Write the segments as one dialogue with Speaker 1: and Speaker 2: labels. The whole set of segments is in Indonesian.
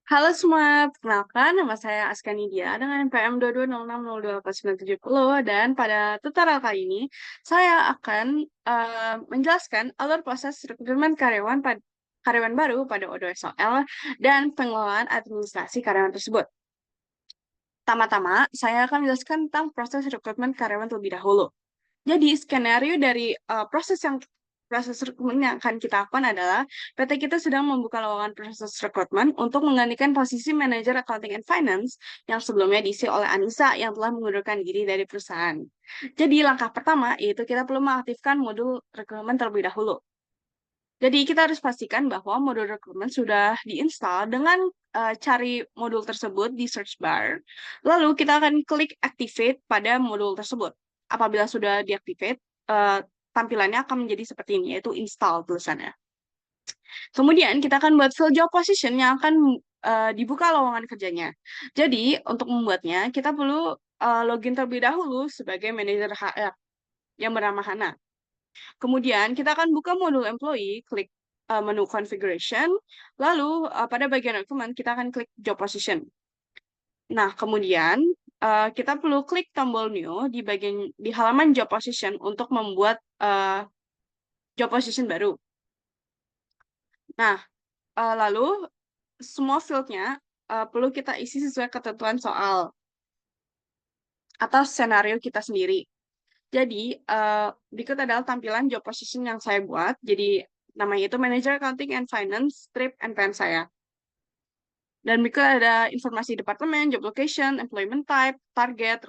Speaker 1: Halo semua, perkenalkan nama saya Aska Nidia dengan NPM 2206024970 dan pada tutorial kali ini saya akan menjelaskan alur proses rekrutmen karyawan baru pada O2SOL dan pengelolaan administrasi karyawan tersebut. Pertama-tama, saya akan menjelaskan tentang proses rekrutmen karyawan terlebih dahulu. Jadi skenario dari proses rekrutmen yang akan kita lakukan adalah PT kita sedang membuka lowongan proses rekrutmen untuk menggantikan posisi manajer accounting and finance yang sebelumnya diisi oleh Anissa yang telah mengundurkan diri dari perusahaan. Jadi langkah pertama yaitu kita perlu mengaktifkan modul rekrutmen terlebih dahulu. Jadi kita harus pastikan bahwa modul rekrutmen sudah diinstal dengan cari modul tersebut di search bar. Lalu kita akan klik activate pada modul tersebut. Apabila sudah diactivate, tampilannya akan menjadi seperti ini, yaitu install tulisannya. Kemudian kita akan buat fill job position yang akan dibuka lowongan kerjanya. Jadi untuk membuatnya, kita perlu login terlebih dahulu sebagai manajer HR yang bernama Hana. Kemudian kita akan buka modul employee, klik menu configuration, lalu pada bagian rekrutmen kita akan klik job position. Nah, kemudian kita perlu klik tombol new di halaman job position untuk membuat job position baru. Nah, lalu semua fieldnya perlu kita isi sesuai ketentuan soal atau skenario kita sendiri. Jadi, berikut adalah tampilan job position yang saya buat. Jadi, namanya itu Manager Accounting and Finance, strip NPM saya. Dan berikut ada informasi departemen, job location, employment type, target,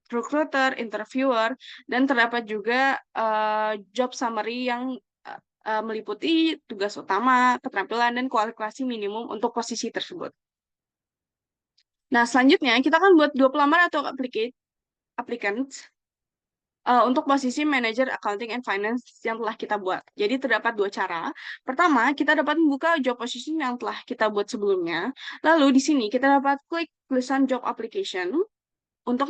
Speaker 1: recruiter, interviewer, dan terdapat juga job summary yang meliputi tugas utama, keterampilan, dan kualifikasi minimum untuk posisi tersebut. Nah, selanjutnya kita akan buat dua pelamar atau applicant untuk posisi manager accounting and finance yang telah kita buat. Jadi terdapat dua cara. Pertama, kita dapat membuka job position yang telah kita buat sebelumnya. Lalu di sini kita dapat klik tulisan job application untuk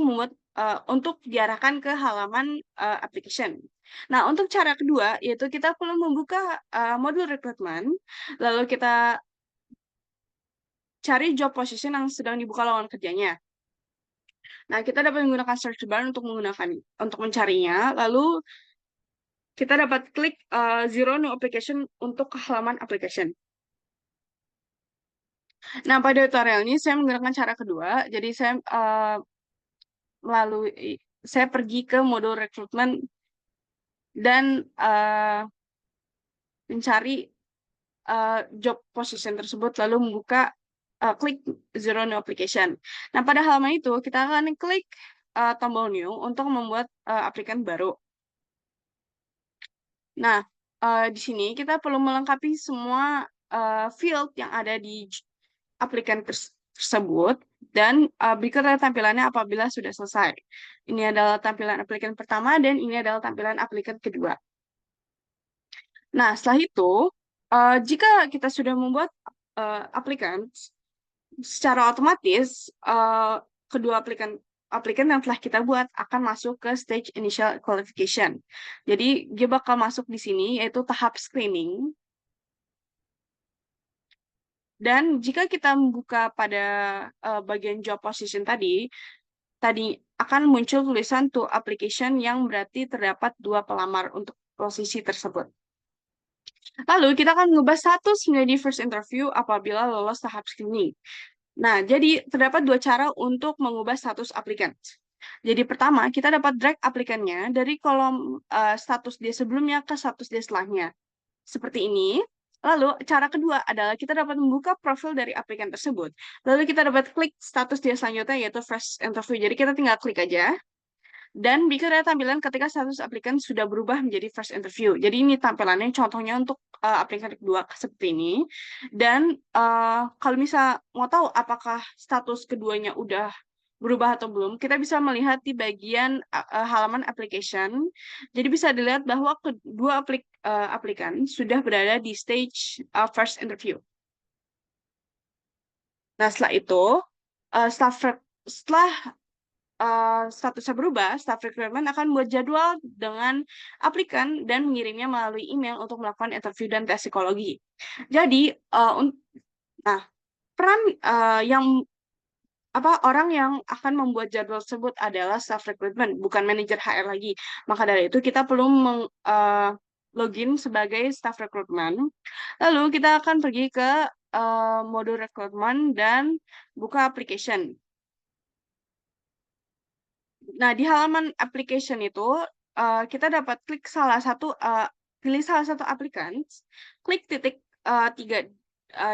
Speaker 1: diarahkan ke halaman application. Nah, untuk cara kedua yaitu kita perlu membuka modul rekrutmen, lalu kita cari job position yang sedang dibuka lowongan kerjanya. Nah, kita dapat menggunakan search bar untuk mencarinya. Lalu kita dapat klik zero new application untuk halaman application. Nah, pada tutorial ini saya menggunakan cara kedua. Jadi saya pergi ke modul rekrutmen dan mencari job position tersebut lalu klik zero new application. Nah, pada halaman itu kita akan klik tombol new untuk membuat aplikan baru. Nah, di sini kita perlu melengkapi semua field yang ada di aplikan tersebut dan berikut adalah tampilannya apabila sudah selesai. Ini adalah tampilan aplikan pertama dan ini adalah tampilan aplikan kedua. Nah, setelah itu, jika kita sudah membuat aplikan, secara otomatis kedua aplikan yang telah kita buat akan masuk ke stage initial qualification. Jadi dia bakal masuk di sini yaitu tahap screening. Dan jika kita membuka pada bagian job position tadi akan muncul tulisan to application yang berarti terdapat dua pelamar untuk posisi tersebut. Lalu kita akan mengubah status menjadi first interview apabila lolos tahap screening. Nah, jadi terdapat dua cara untuk mengubah status aplikan. Jadi pertama, kita dapat drag aplikannya dari kolom status dia sebelumnya ke status dia setelahnya. Seperti ini. Lalu, cara kedua adalah kita dapat membuka profil dari aplikan tersebut. Lalu kita dapat klik status dia selanjutnya, yaitu first interview. Jadi kita tinggal klik aja. Dan bikin tampilan ketika status aplikan sudah berubah menjadi first interview. Jadi ini tampilannya contohnya untuk aplikan kedua seperti ini. Dan kalau misal mau tahu apakah status keduanya udah berubah atau belum, kita bisa melihat di bagian halaman application. Jadi bisa dilihat bahwa kedua aplikan sudah berada di stage first interview. Nah, setelah itu, setelah statusnya berubah, staff recruitment akan membuat jadwal dengan aplikan dan mengirimnya melalui email untuk melakukan interview dan tes psikologi. Jadi, nah, peran yang orang yang akan membuat jadwal tersebut adalah staff recruitment, bukan manajer HR lagi. Maka dari itu kita perlu login sebagai staff recruitment. Lalu kita akan pergi ke modul recruitment dan buka application. Nah, di halaman application itu kita dapat pilih salah satu aplikan, klik titik tiga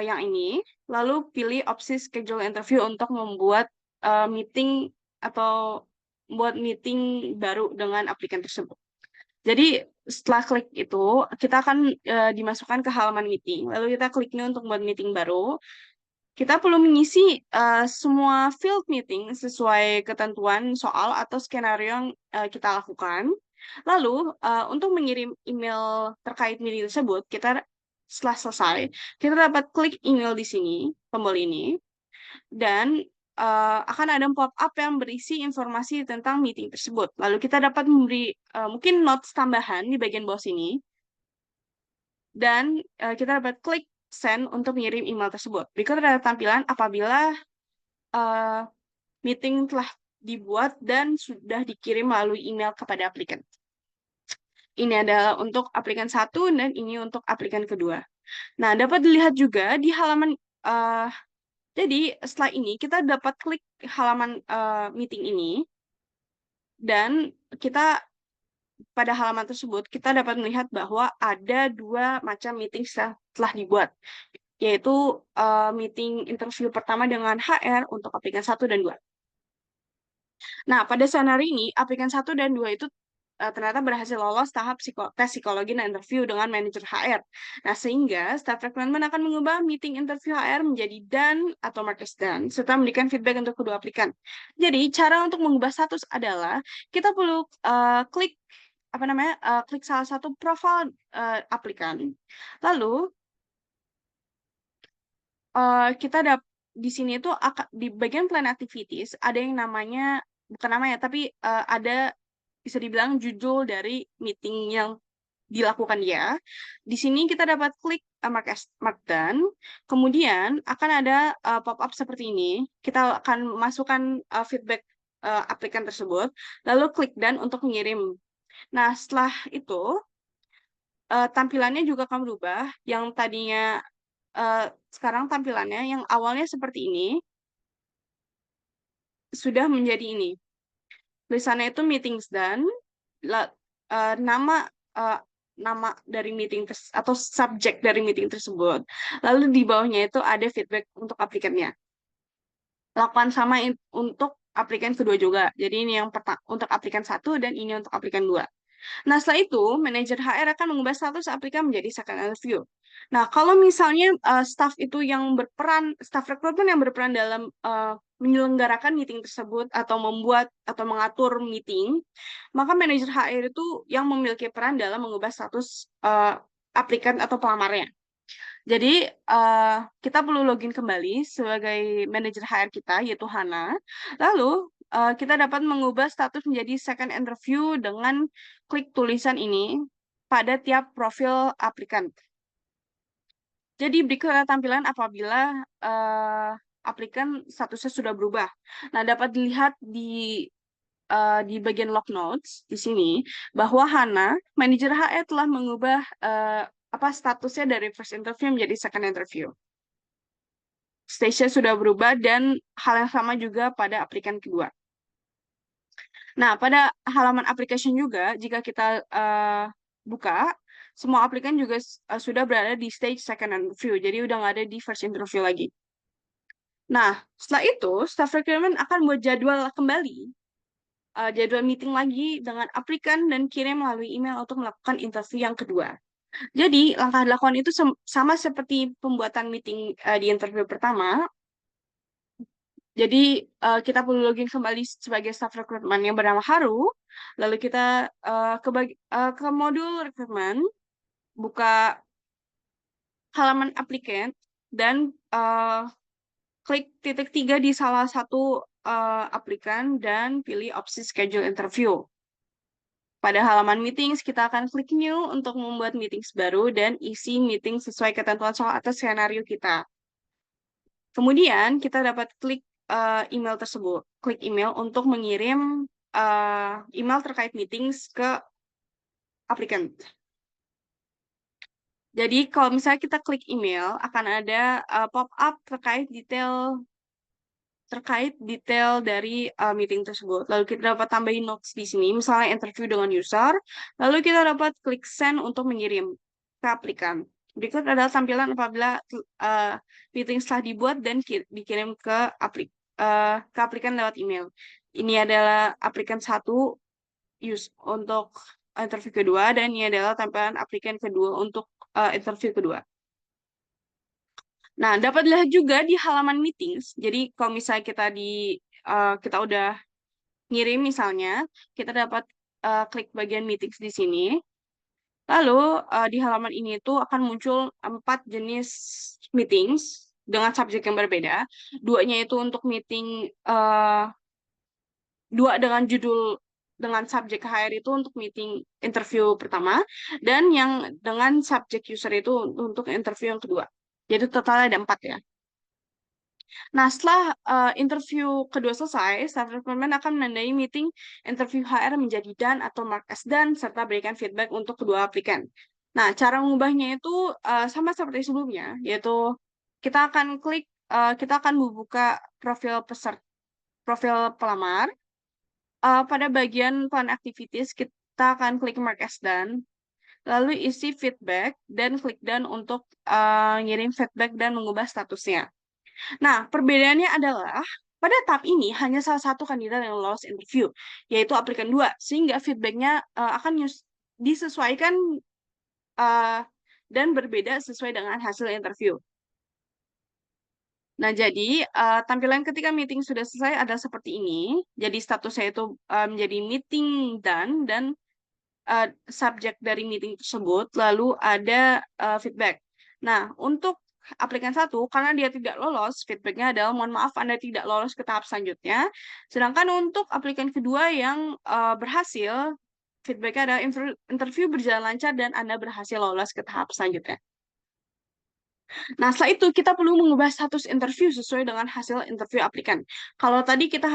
Speaker 1: yang ini, lalu pilih opsi schedule interview untuk membuat meeting atau membuat meeting baru dengan aplikan tersebut. Jadi setelah klik itu, kita akan dimasukkan ke halaman meeting, lalu kita klik ini untuk membuat meeting baru. Kita perlu mengisi semua field meeting sesuai ketentuan soal atau skenario yang kita lakukan. Lalu, untuk mengirim email terkait meeting tersebut, setelah selesai, kita dapat klik email di sini, tombol ini, dan akan ada pop-up yang berisi informasi tentang meeting tersebut. Lalu kita dapat memberi mungkin notes tambahan di bagian bawah sini, dan kita dapat klik send untuk mengirim email tersebut. Berikut adalah tampilan apabila meeting telah dibuat dan sudah dikirim melalui email kepada aplikan. Ini adalah untuk aplikan 1 dan ini untuk aplikan kedua. Nah, dapat dilihat juga di halaman jadi setelah ini kita dapat klik halaman meeting ini dan pada halaman tersebut kita dapat melihat bahwa ada 2 macam meeting telah dibuat, yaitu meeting interview pertama dengan HR untuk aplikan 1 dan 2. Nah, pada skenario ini, aplikan 1 dan 2 itu ternyata berhasil lolos tahap tes psikologi dan interview dengan manajer HR. Nah, sehingga staff recruitment akan mengubah meeting interview HR menjadi done atau marked as done, serta memberikan feedback untuk kedua aplikan. Jadi, cara untuk mengubah status adalah kita perlu klik klik salah satu profil aplikan. Lalu kita di sini itu di bagian plan activities ada yang namanya bukan namanya tapi ada bisa dibilang judul dari meeting yang dilakukan dia. Di sini kita dapat klik mark done. Kemudian akan ada pop-up seperti ini. Kita akan masukkan feedback aplikan tersebut, lalu klik done untuk mengirim. Nah, setelah itu tampilannya juga akan berubah. Yang tadinya sekarang tampilannya yang awalnya seperti ini sudah menjadi ini. Tulisannya itu meetings done, nama nama dari meeting atau subjek dari meeting tersebut. Lalu di bawahnya itu ada feedback untuk aplikannya. Lakukan sama untuk aplikan kedua juga. Jadi ini yang untuk aplikan 1 dan ini untuk aplikan 2. Nah, setelah itu, manajer HR akan mengubah status aplikan menjadi second interview. Nah, kalau misalnya staff rekrutmen yang berperan dalam menyelenggarakan meeting tersebut atau membuat atau mengatur meeting, maka manajer HR itu yang memiliki peran dalam mengubah status aplikan atau pelamarnya. Jadi, kita perlu login kembali sebagai manajer HR kita, yaitu Hana. Lalu, kita dapat mengubah status menjadi second interview dengan klik tulisan ini pada tiap profil aplikan. Jadi, berikut adalah tampilan apabila aplikan statusnya sudah berubah. Nah, dapat dilihat di bagian log notes di sini bahwa Hana, manajer HR telah mengubah statusnya dari first interview menjadi second interview. Stage sudah berubah dan hal yang sama juga pada aplikan kedua. Nah, pada halaman application juga, jika kita buka, semua aplikan juga sudah berada di stage second interview, jadi udah nggak ada di first interview lagi. Nah, setelah itu, staff recruitment akan buat jadwal kembali, jadwal meeting lagi dengan aplikan dan kirim melalui email untuk melakukan interview yang kedua. Jadi, langkah dilakukan itu sama seperti pembuatan meeting di interview pertama. Jadi, kita perlu login kembali sebagai staff recruitment yang bernama Haru. Lalu kita ke modul recruitment, buka halaman applicant, dan klik titik 3 di salah satu aplikan dan pilih opsi schedule interview. Pada halaman meetings, kita akan klik new untuk membuat meetings baru dan isi meeting sesuai ketentuan soal atau skenario kita. Kemudian kita dapat klik email tersebut, klik email untuk mengirim email terkait meetings ke aplikan. Jadi kalau misalnya kita klik email, akan ada pop-up terkait detail dari meeting tersebut. Lalu kita dapat tambahin notes di sini, misalnya interview dengan user. Lalu kita dapat klik send untuk mengirim ke aplikan. Berikut adalah tampilan apabila meeting telah dibuat dan dikirim ke aplikan lewat email. Ini adalah aplikan satu untuk interview kedua, dan ini adalah tampilan aplikan kedua untuk interview kedua. Nah, dapat dilihat juga di halaman meetings. Jadi, kalau misalnya kita udah ngirim misalnya, kita dapat klik bagian meetings di sini. Lalu di halaman ini tuh akan muncul 4 jenis meetings dengan subjek yang berbeda. Duanya itu untuk meeting dua dengan subjek HR itu untuk meeting interview pertama, dan yang dengan subjek user itu untuk interview yang kedua. Jadi totalnya ada 4 ya. Nah, setelah interview kedua selesai, staff recruitment akan menandai meeting interview HR menjadi done atau mark as done, serta berikan feedback untuk kedua aplikan. Nah, cara mengubahnya itu sama seperti sebelumnya, yaitu kita akan membuka profil pelamar. Pada bagian plan activities, kita akan klik mark as done, lalu isi feedback, dan klik done untuk ngirim feedback dan mengubah statusnya. Nah, perbedaannya adalah pada tahap ini hanya salah satu kandidat yang lolos interview, yaitu aplikan 2, sehingga feedbacknya akan disesuaikan uh, dan berbeda sesuai dengan hasil interview. Nah, jadi tampilan ketika meeting sudah selesai adalah seperti ini. Jadi statusnya itu menjadi meeting done, dan subjek dari meeting tersebut lalu ada feedback. Nah, untuk aplikan satu, karena dia tidak lolos, feedbacknya adalah mohon maaf Anda tidak lolos ke tahap selanjutnya. Sedangkan untuk aplikan kedua yang berhasil, feedbacknya adalah interview berjalan lancar dan Anda berhasil lolos ke tahap selanjutnya. Nah, setelah itu kita perlu mengubah status interview sesuai dengan hasil interview aplikan. Kalau tadi kita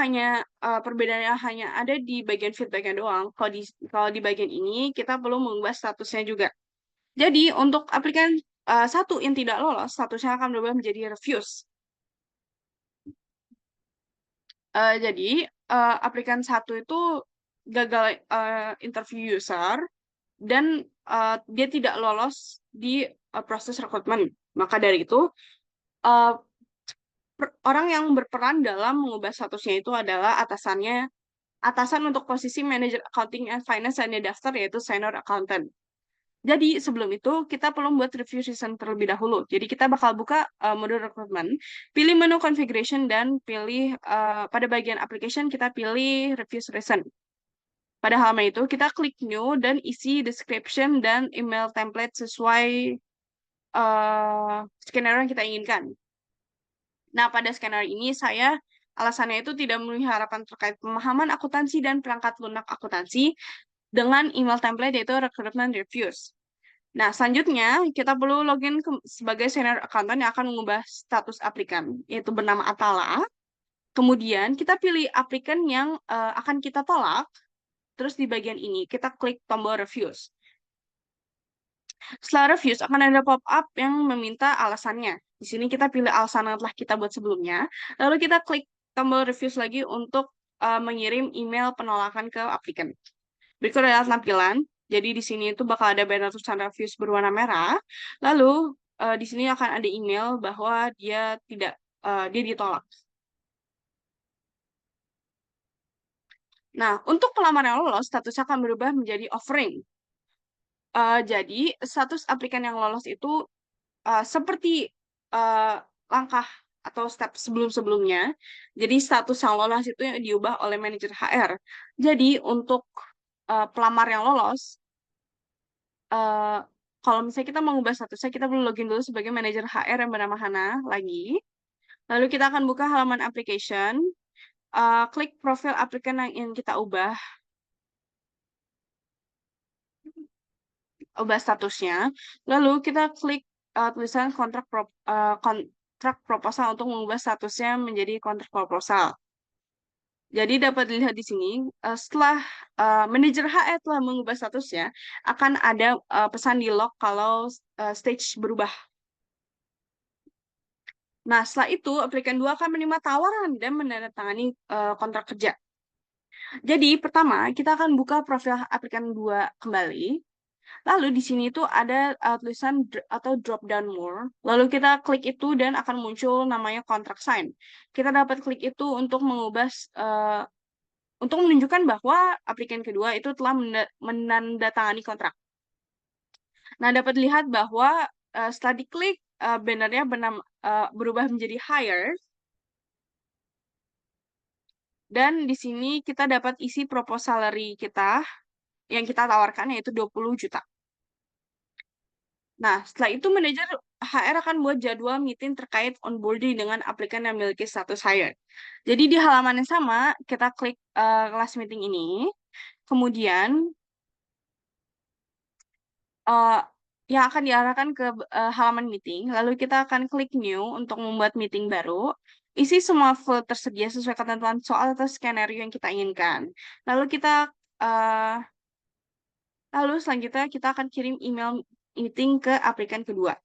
Speaker 1: perbedaannya hanya ada di bagian feedbacknya doang. Kalau di bagian ini kita perlu mengubah statusnya juga. Jadi untuk aplikan satu yang tidak lolos, statusnya akan berubah menjadi refuse. Jadi aplikan satu itu gagal interview user, dan dia tidak lolos di proses rekrutmen. Maka dari itu uh, orang yang berperan dalam mengubah statusnya itu adalah atasan untuk posisi manager accounting and finance yang daftar, yaitu senior accountant. Jadi sebelum itu kita perlu buat review season terlebih dahulu. Jadi kita bakal buka mode rekrutmen, pilih menu configuration, dan pilih pada bagian application kita pilih review season. Pada halaman itu kita klik new dan isi description dan email template sesuai skenario yang kita inginkan. Nah, pada skenario ini alasannya itu tidak memenuhi harapan terkait pemahaman akuntansi dan perangkat lunak akuntansi dengan email template, yaitu recruitment reviews. Nah, selanjutnya kita perlu login sebagai senior accountant yang akan mengubah status aplikan, yaitu bernama Atala. Kemudian kita pilih aplikan yang akan kita tolak, terus di bagian ini kita klik tombol reviews. Setelah reviews akan ada pop-up yang meminta alasannya. Di sini kita pilih alasan yang telah kita buat sebelumnya. Lalu kita klik tombol reviews lagi untuk mengirim email penolakan ke aplikan. Berikut adalah tampilan. Jadi di sini itu bakal ada banner tulisan reviews berwarna merah. Lalu di sini akan ada email bahwa dia ditolak. Nah, untuk pelamar yang lolos, statusnya akan berubah menjadi offering. Jadi, status aplikan yang lolos itu seperti uh, langkah atau step sebelum-sebelumnya. Jadi status yang lolos itu yang diubah oleh manajer HR. Jadi untuk pelamar yang lolos, uh, kalau misalnya kita mau mengubah statusnya, kita perlu login dulu sebagai manajer HR yang bernama Hana lagi. Lalu kita akan buka halaman application, klik profil aplikan yang ingin kita ubah statusnya. Lalu kita klik tulisan kontrak proposal untuk mengubah statusnya menjadi kontrak proposal. Jadi dapat dilihat di sini, setelah manajer HR telah mengubah statusnya, akan ada pesan di log kalau stage berubah. Nah, setelah itu, aplikan 2 akan menerima tawaran dan menandatangani kontrak kerja. Jadi, pertama, kita akan buka profil aplikan 2 kembali. Lalu di sini tuh ada tulisan atau drop down more. Lalu kita klik itu dan akan muncul namanya contract sign. Kita dapat klik itu untuk mengubah untuk menunjukkan bahwa aplikan kedua itu telah menandatangani kontrak. Nah, dapat dilihat bahwa setelah diklik bannernya berubah menjadi hire. Dan di sini kita dapat isi proposal salary kita yang kita tawarkan yaitu 20 juta. Nah, setelah itu manajer HR akan buat jadwal meeting terkait onboarding dengan aplikan yang memiliki status hire. Jadi di halaman yang sama, kita klik kelas meeting ini, kemudian uh, yang akan diarahkan ke halaman meeting, lalu kita akan klik new untuk membuat meeting baru. Isi semua field tersedia sesuai ketentuan soal atau skenario yang kita inginkan. Lalu uh, lalu selanjutnya kita akan kirim email meeting ke aplikan kedua.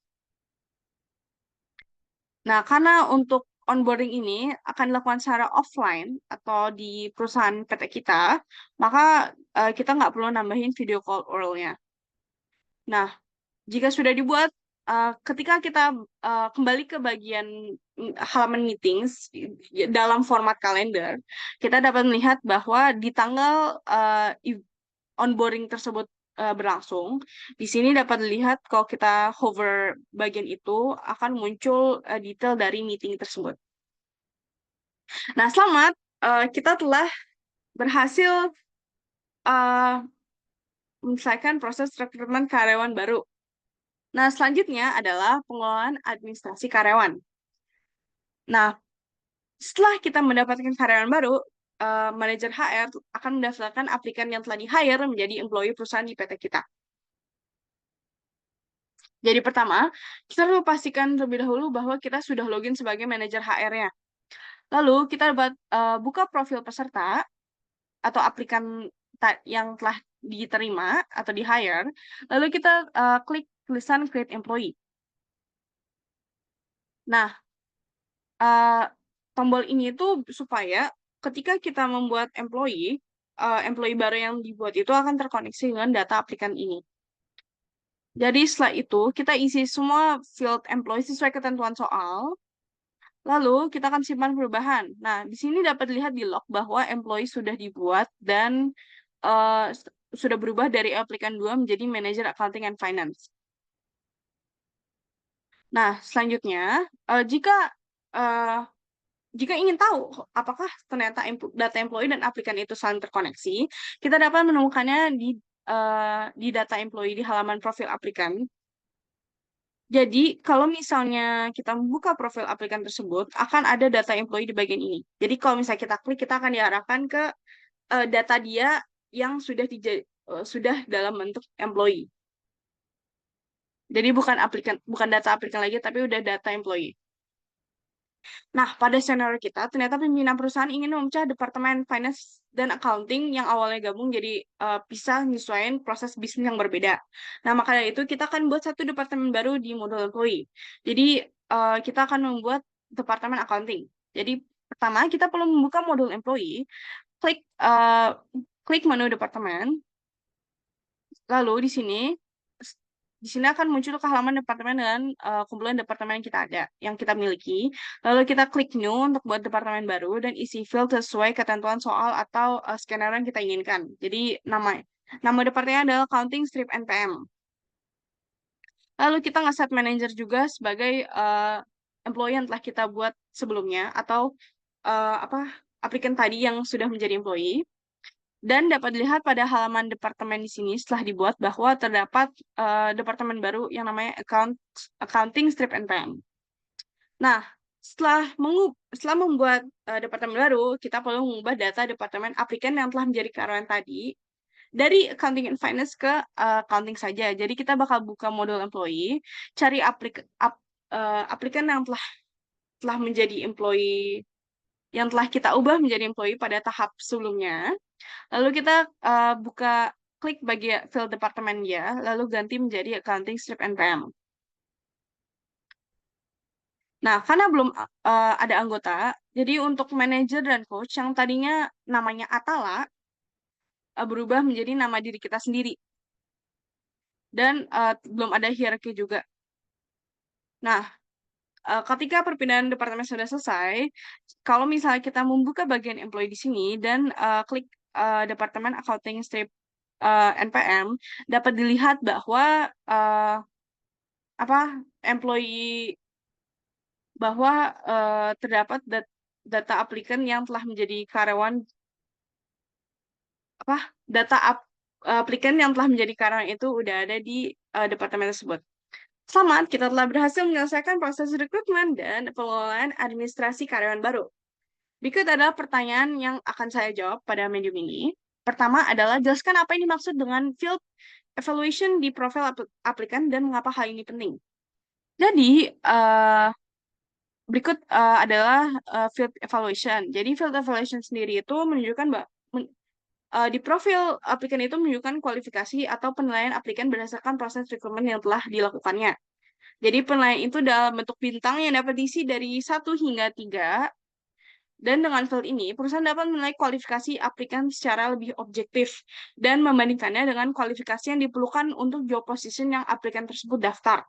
Speaker 1: Nah, karena untuk onboarding ini akan dilakukan secara offline atau di perusahaan PT kita, maka kita nggak perlu nambahin video call oral-nya. Nah, jika sudah dibuat, ketika kita kembali ke bagian halaman meetings dalam format kalender, kita dapat melihat bahwa di tanggal onboarding tersebut berlangsung, di sini dapat dilihat kalau kita hover bagian itu akan muncul detail dari meeting tersebut. Nah, selamat, kita telah berhasil menyelesaikan proses rekrutmen karyawan baru. Nah, selanjutnya adalah pengelolaan administrasi karyawan. Nah, setelah kita mendapatkan karyawan baru, manajer HR akan mendaftarkan aplikan yang telah di-hire menjadi employee perusahaan di PT kita. Jadi pertama, kita perlu pastikan terlebih dahulu bahwa kita sudah login sebagai manajer HR-nya. Lalu kita dapat buka profil peserta atau aplikan yang telah diterima atau di-hire. Lalu kita klik tulisan Create Employee. Nah, tombol ini itu supaya ketika kita membuat employee baru yang dibuat itu akan terkoneksi dengan data aplikan ini. Jadi setelah itu kita isi semua field employee sesuai ketentuan soal. Lalu kita akan simpan perubahan. Nah, di sini dapat dilihat di log bahwa employee sudah dibuat dan sudah berubah dari aplikan 2 menjadi manager accounting and finance. Nah, selanjutnya jika ingin tahu apakah ternyata data employee dan aplikan itu saling terkoneksi, kita dapat menemukannya di data employee di halaman profil aplikan. Jadi, kalau misalnya kita membuka profil aplikan tersebut, akan ada data employee di bagian ini. Jadi, kalau misalnya kita klik, kita akan diarahkan ke data dia yang sudah dalam bentuk employee. Jadi, bukan data aplikan lagi, tapi udah data employee. Nah, pada scenario kita, ternyata pimpinan perusahaan ingin memecah Departemen Finance dan Accounting yang awalnya gabung jadi pisah menyesuaikan proses bisnis yang berbeda. Nah, maka dari itu kita akan buat satu departemen baru di modul employee. Jadi, kita akan membuat Departemen Accounting. Jadi, pertama, kita perlu membuka modul employee, klik menu departemen, lalu di sini akan muncul ke halaman departemen dengan kumpulan departemen yang kita ada, yang kita miliki. Lalu kita klik new untuk buat departemen baru dan isi field sesuai ketentuan soal atau skenario yang kita inginkan. Jadi nama departemennya adalah Accounting Strip NPM. Lalu kita nge-set manager juga sebagai employee yang telah kita buat sebelumnya atau aplikan tadi yang sudah menjadi employee. Dan dapat dilihat pada halaman departemen di sini setelah dibuat bahwa terdapat departemen baru yang namanya Accounting Strip NPM. Nah, setelah membuat departemen baru, kita perlu mengubah data departemen aplikan yang telah menjadi karyawan tadi dari Accounting and Finance ke Accounting saja. Jadi kita bakal buka modul employee, cari aplikan yang telah telah menjadi employee, yang telah kita ubah menjadi employee pada tahap sebelumnya. Lalu kita buka klik bagian field departemen dia, lalu ganti menjadi accounting strip NPM. Nah, karena belum ada anggota, jadi untuk manajer dan coach yang tadinya namanya Atala berubah menjadi nama diri kita sendiri. Dan belum ada hierarki juga. Nah, ketika perpindahan departemen sudah selesai, kalau misalnya kita membuka bagian employee di sini dan klik departemen accounting strip NPM, dapat dilihat bahwa apa employee bahwa terdapat data aplikan yang telah menjadi karyawan apa aplikan yang telah menjadi karyawan itu udah ada di departemen tersebut. Selamat, kita telah berhasil menyelesaikan proses rekrutmen dan pengelolaan administrasi karyawan baru. Berikut adalah pertanyaan yang akan saya jawab pada medium ini. Pertama adalah jelaskan apa yang dimaksud dengan field evaluation di profil aplikan dan mengapa hal ini penting. Jadi, berikut adalah field evaluation. Jadi, field evaluation sendiri itu menunjukkan di profil aplikan itu menunjukkan kualifikasi atau penilaian aplikan berdasarkan proses rekrutmen yang telah dilakukannya. Jadi penilaian itu dalam bentuk bintang yang dapat diisi dari 1 hingga 3. Dan dengan field ini, perusahaan dapat menilai kualifikasi aplikan secara lebih objektif dan membandingkannya dengan kualifikasi yang diperlukan untuk job position yang aplikan tersebut daftar.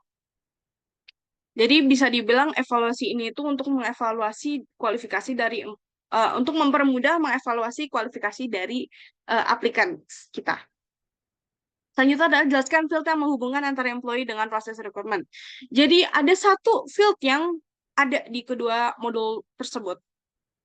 Speaker 1: Jadi bisa dibilang evaluasi ini itu untuk mengevaluasi kualifikasi dari untuk mempermudah mengevaluasi kualifikasi dari aplikan kita. Selanjutnya adalah jelaskan field yang menghubungkan antara employee dengan proses rekrutmen. Jadi ada satu field yang ada di kedua modul tersebut,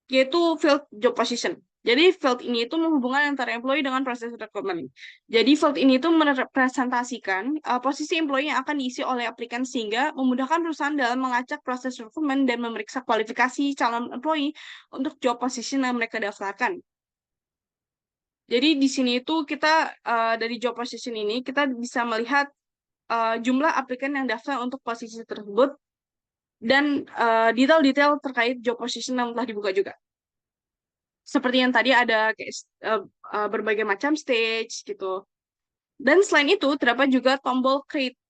Speaker 1: yaitu field job position. Jadi field ini itu menghubungkan antara employee dengan proses rekrutmen. Jadi field ini itu merepresentasikan posisi employee yang akan diisi oleh aplikan sehingga memudahkan perusahaan dalam melacak proses rekrutmen dan memeriksa kualifikasi calon employee untuk job position yang mereka daftarkan. Jadi di sini itu kita dari job position ini kita bisa melihat jumlah aplikan yang daftar untuk posisi tersebut dan detail-detail terkait job position yang telah dibuka juga. Seperti yang tadi ada berbagai macam stage gitu. Dan selain itu terdapat juga tombol create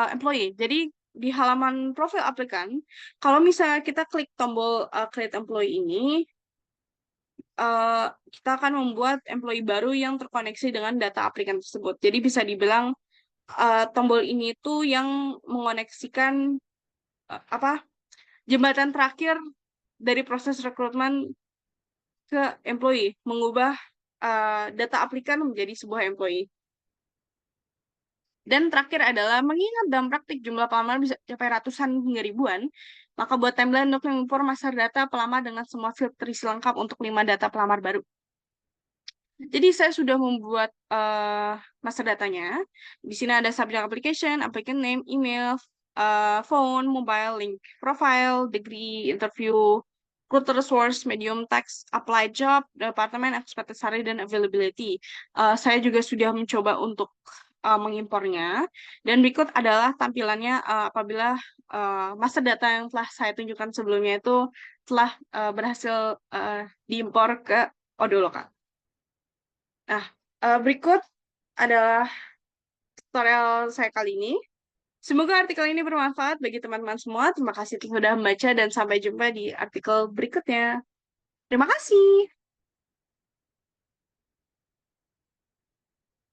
Speaker 1: employee. Jadi di halaman profil aplikan, kalau misalnya kita klik tombol create employee ini, kita akan membuat employee baru yang terkoneksi dengan data aplikan tersebut. Jadi bisa dibilang tombol ini itu yang mengoneksikan jembatan terakhir dari proses rekrutmen ke employee, mengubah data aplikan menjadi sebuah employee. Dan terakhir adalah mengingat dalam praktik jumlah pelamar bisa capai ratusan hingga ribuan, maka buat timeline untuk mengimpor master data pelamar dengan semua field terisi lengkap untuk 5 data pelamar baru. Jadi saya sudah membuat master datanya. Di sini ada subject application, applicant name, email, phone, mobile, link profile, degree, interview, recruiter source, medium text, apply job, departemen, expected salary, dan availability. Saya juga sudah mencoba untuk mengimpornya. Dan berikut adalah tampilannya apabila master data yang telah saya tunjukkan sebelumnya itu telah berhasil diimpor ke Odoloka. Nah, berikut adalah tutorial saya kali ini. Semoga artikel ini bermanfaat bagi teman-teman semua. Terima kasih sudah membaca dan sampai jumpa di artikel berikutnya. Terima kasih.